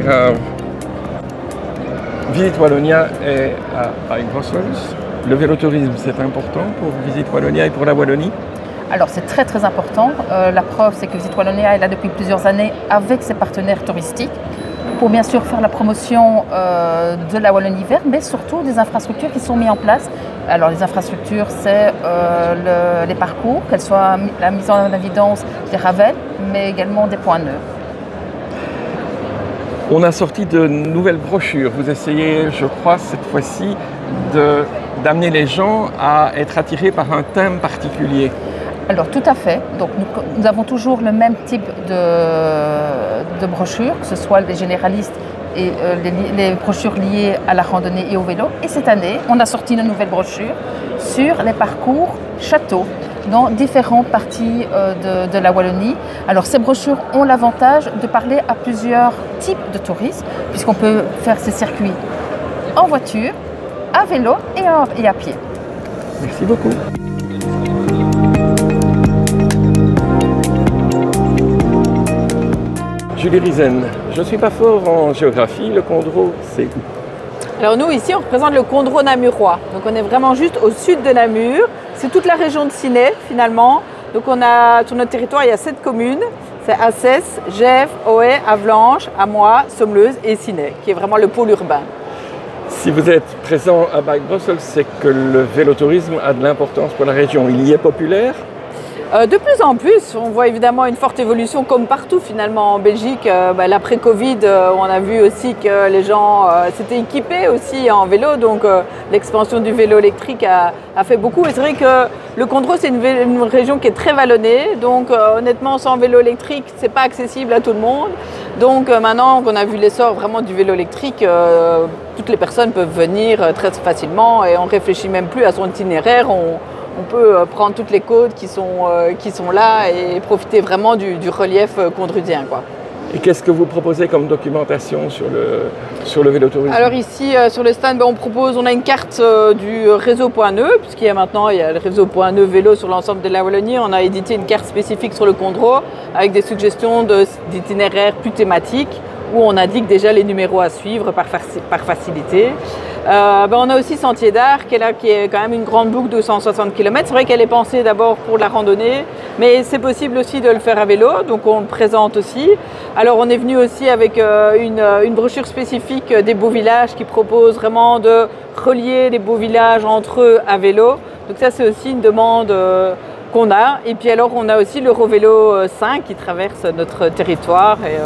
Grave. Visite Wallonia est à Bruxelles. Le vélotourisme, c'est important pour Visite Wallonia et pour la Wallonie? Alors c'est très très important. La preuve, c'est que Visite Wallonia est là depuis plusieurs années avec ses partenaires touristiques pour bien sûr faire la promotion de la Wallonie verte, mais surtout des infrastructures qui sont mises en place. Alors les infrastructures, c'est les parcours, qu'elles soient la mise en évidence des ravels, mais également des points neufs. On a sorti de nouvelles brochures. Vous essayez, je crois, cette fois-ci, d'amener les gens à être attirés par un thème particulier. Alors tout à fait. Donc nous avons toujours le même type de brochures, que ce soit les généralistes et les brochures liées à la randonnée et au vélo. Et cette année, on a sorti une nouvelle brochure sur les parcours châteaux dans différentes parties de la Wallonie. Alors ces brochures ont l'avantage de parler à plusieurs types de touristes, puisqu'on peut faire ces circuits en voiture, à vélo et à pied. Merci beaucoup. Julie Riesen, je ne suis pas fort en géographie, le Condro, c'est où? Alors nous ici on représente le Condro namurois, donc on est vraiment juste au sud de Namur, c'est toute la région de Ciney finalement, donc on a sur notre territoire il y a 7 communes, c'est Assès, Gèvres, Ohain, Avlanches, Amois, Sommeuse et Ciney, qui est vraiment le pôle urbain. Si vous êtes présent à Bike Brussels, c'est que le vélotourisme a de l'importance pour la région, il y est populaire? De plus en plus, on voit évidemment une forte évolution comme partout finalement en Belgique. L'après-Covid, on a vu aussi que les gens s'étaient équipés aussi en vélo, donc l'expansion du vélo électrique a fait beaucoup. Et c'est vrai que le Condro, c'est une région qui est très vallonnée, donc honnêtement, sans vélo électrique, c'est pas accessible à tout le monde. Donc maintenant qu'on a vu l'essor vraiment du vélo électrique, toutes les personnes peuvent venir très facilement et on réfléchit même plus à son itinéraire. On peut prendre toutes les côtes qui sont là et profiter vraiment du relief condrudien, quoi. Et qu'est-ce que vous proposez comme documentation sur le vélotourisme? Alors ici, sur le stand, on a une carte du réseau Point Neuf, puisqu'il y a maintenant le réseau Point Neuf vélo sur l'ensemble de la Wallonie. On a édité une carte spécifique sur le Condro avec des suggestions d'itinéraires plus thématiques où on indique déjà les numéros à suivre par facilité. On a aussi Sentier d'Art qui est quand même une grande boucle de 160 km. C'est vrai qu'elle est pensée d'abord pour la randonnée, mais c'est possible aussi de le faire à vélo, donc on le présente aussi. Alors on est venu aussi avec une brochure spécifique des beaux villages qui propose vraiment de relier les beaux villages entre eux à vélo. Donc ça c'est aussi une demande qu'on a. Et puis alors on a aussi l'Eurovélo 5 qui traverse notre territoire et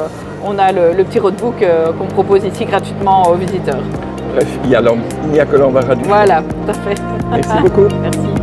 on a le petit roadbook qu'on propose ici gratuitement aux visiteurs. Bref, il n'y a que l'embarras du choix. Voilà, tout à fait. Merci beaucoup. Merci.